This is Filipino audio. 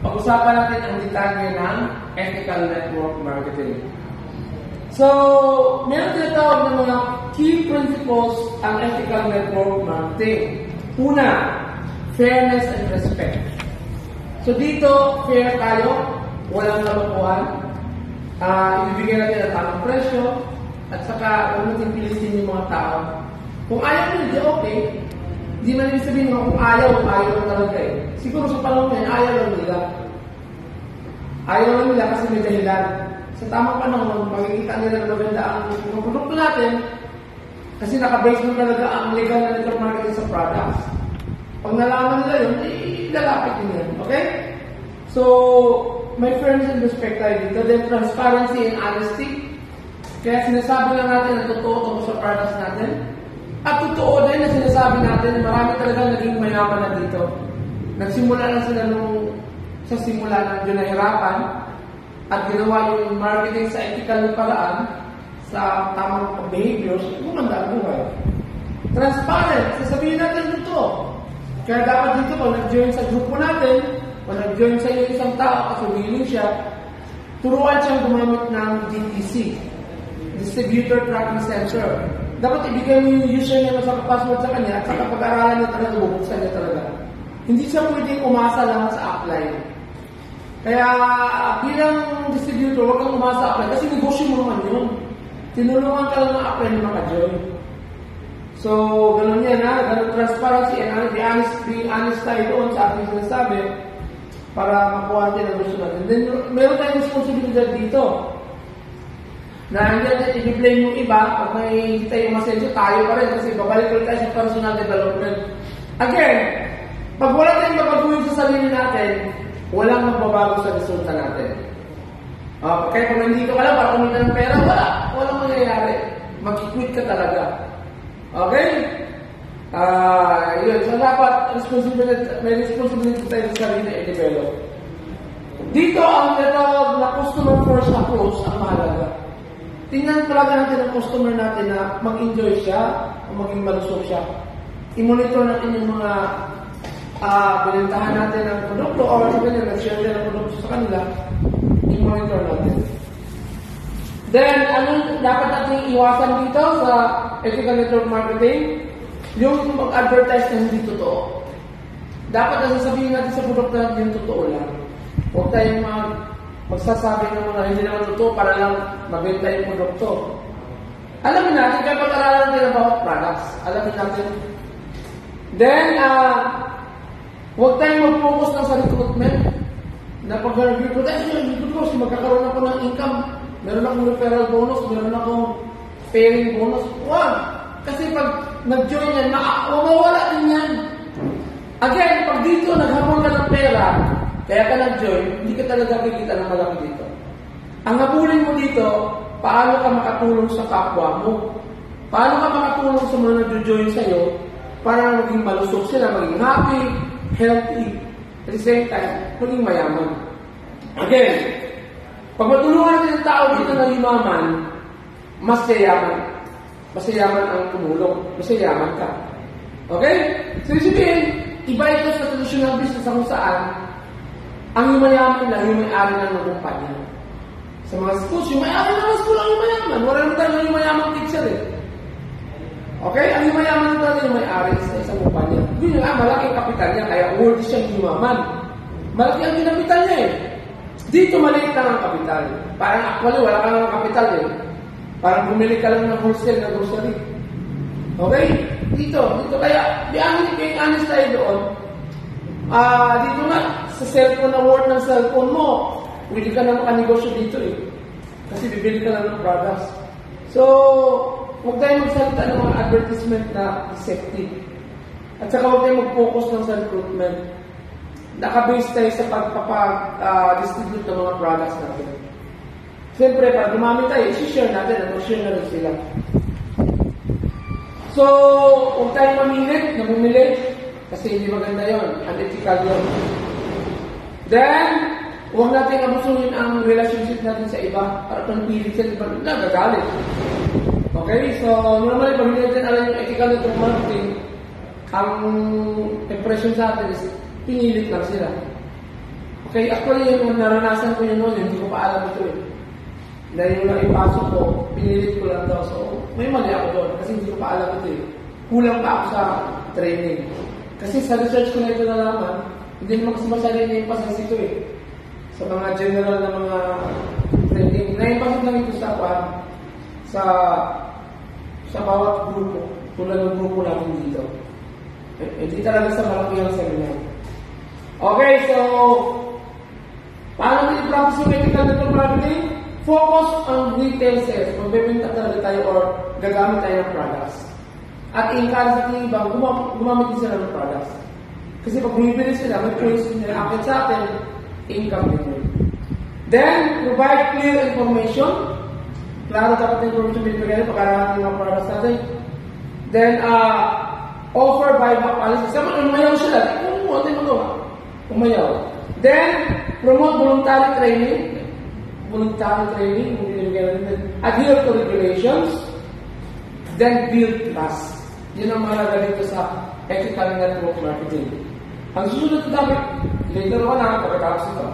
pag-usapan natin ang detalye ng ethical network marketing. So, meron tinatawag ng mga key principles ang ethical network marketing. Una, fairness and respect. So dito, fair tayo, walang kalokohan. Ibibigay natin ang tamang presyo, at saka huwag natin pilisin yung mga tao. Kung ayaw nyo, di okay. Di man ibig sabihin kung ayaw na talaga eh. Siguro sa panahon ngayon, ayaw lang nila. Ayaw lang nila kasi may dahilan. Sa tamang panahon, makikita nila na maganda ang mga produkto natin kasi nakabase mo talaga ang legal na network marketing sa products. Pag nalaman nila yun, ilalapit nyo yan. Okay? So, may fairness and respect tayo dito. Then, transparency and honesty. Kaya sinasabi lang natin na totoo tungkol sa products natin. At totoo din na sinasabi natin na marami talaga naging mayaman na dito. Nagsimula lang sila sa simula ng nahirapan at ginawa yung marketing sa ethical na paraan sa tamang behaviors, gumanda ang buhay. Transparent, sasabihin natin totoo. Kaya dapat dito, kung nag-join sa grupo natin, kung nag-join sa iyo isang tao kasi willing siya, turuan siyang gumamit ng DTC, Distributor Tracking Center. Dapat ibigay mo yung user niya sa password sa kanya at saka pag-aralan niya talaga, bubuksan niya talaga. Hindi siya pwedeng umasa lang sa upline. Kaya bilang distributor, huwag kang umasa sa upline kasi negosyo mo naman yun. Tinulungan ka lang ng upline na maka-join. So, ganun yan ha, ganun transparency and being honest tayo doon sa ating sinasabi para makuha natin ang gusto natin. Then, meron tayong responsibilidad dito na hindi natin i-blame yung iba pag may tayong masenso, tayo pa rin kasi babalik ulit tayo sa personal development. Again, pag wala tayong mabaguhin sa sarili natin, walang magbabago sa resulta natin. Kaya kung hindi ka pala para kumita ng pera, walang mangyayari. Mag-quit ka talaga. Okay? Yun. So, dapat may responsibility tayo sa sarili na i-develop. Dito, ang tinatawag na customer first approach ang mahalaga. Tingnan talaga natin ang customer natin na mag-enjoy siya o maging malusog siya. I-monitor natin yung mga binentahan natin ng produkto o sabihin na nag-share din ang produkto sa kanila. I-monitor natin. Then, ano dapat natin iwasan dito sa ethical network marketing? Yung mag-advertise na hindi totoo. Dapat na sasabihin natin sa produkto natin yung totoo lang. Huwag tayong magsasabi ng mga hindi naman totoo para lang mabenta yung produkto. Alamin natin, kaya pag-aralan natin about products. Alamin natin. Then, huwag tayong mag-focus lang sa recruitment. Na pag recruit ko, magkakaroon ako ng income. Meron akong referral bonus, meron akong pairing bonus. Huwag! Kasi pag nag-join yan, mawawala din yan. Again, pag dito naghamon ka ng pera, kaya ka nag-join, hindi ka talaga kikita ng malaki dito. Ang habulin mo dito, paano ka makatulong sa kapwa mo? Paano ka makatulong sa mga nag-join sa'yo para maging malusog sila, maging happy, healthy, at the same time, maging mayaman. Again, pag matulungan natin ang tao dito na yumaman, mas yayaman. Mas yayaman ang tumulong. Mas yayaman ka. Okay? So, sabihin, iba ito sa traditional business kung saan ang yumayaman lang, yung may-ari lang ng kumpanya. Sa mga schools, yung may-ari ng mga school ang yumayaman. Wala naman tayo yung mayamang teacher eh. Okay? Ang yumayaman lang tayo yung may-ari sa isang kumpanya. Yun yung malaki ang kapital niya, kaya worthy siyang yumaman. Malaki ang kinapital niya eh. Dito maliit lang ang kapital. Parang actually, wala ka lang ang kapital eh. Parang bumili ka lang ng wholesale na grocery. Okay? Dito. Kaya, being honest tayo doon. Dito nga, sa cellphone na worth ng cellphone mo, pwede ka na makanegosyo dito eh. Kasi bibili ka lang ng products. So, huwag tayong magsalita ng mga advertisement na deceptive. At saka huwag tayong mag-focus lang sa recruitment. Nakabase tayo sa pagpapag-distribute ng mga products natin. Siyempre, para dumami tayo, isi-share natin at mag-share na rin sila. So, huwag tayong mamilit na bumili kasi hindi maganda yun. Unethical yun. Then, huwag natin abusuhin ang relationship natin sa iba para pang-pilit sa iba. Nagagalit. Okay? So, normally, pag hindi natin alam yung ethical network marketing, ang impression sa atin is pinilit lang sila. Kaya actually, yung naranasan ko yun noon, hindi ko pa alam ito eh. Dahil yung naipasok ko, pinilit ko lang daw. So, may mali ako doon kasi hindi ko pa alam ito eh. Kulang pa ako sa training. Kasi sa research ko na ito nalaman, hindi naman kasi masyado na-emphasize ito eh. Sa mga general na mga training. Na-emphasize lang ito sa bawat grupo. Tulad ng grupo namin dito. Hindi talaga sa malakihang seminar. Okay, so paano din i-practice yung ethical network marketing? Focus on retail sales. Magbebenta talaga tayo or gagamit tayo ng products. At i-encourage natin ibang gumamit din sila ng products. Kasi pag bumibili sila, may choice nila akit sa atin, income din yun. Then, provide clear information. Klaro dapat yung information binibigyan pagkaraman ng mga products natin. Then, offer buyback policy. Kasi umayaw sila. Kung mo, natin magawa. Umayaw. Then, promote voluntary training. Voluntary training. Adhere to regulations. Then, build trust. Yun ang mahalaga dito sa ethical network marketing. Ang susunod na topic, later on pagkatapos ito.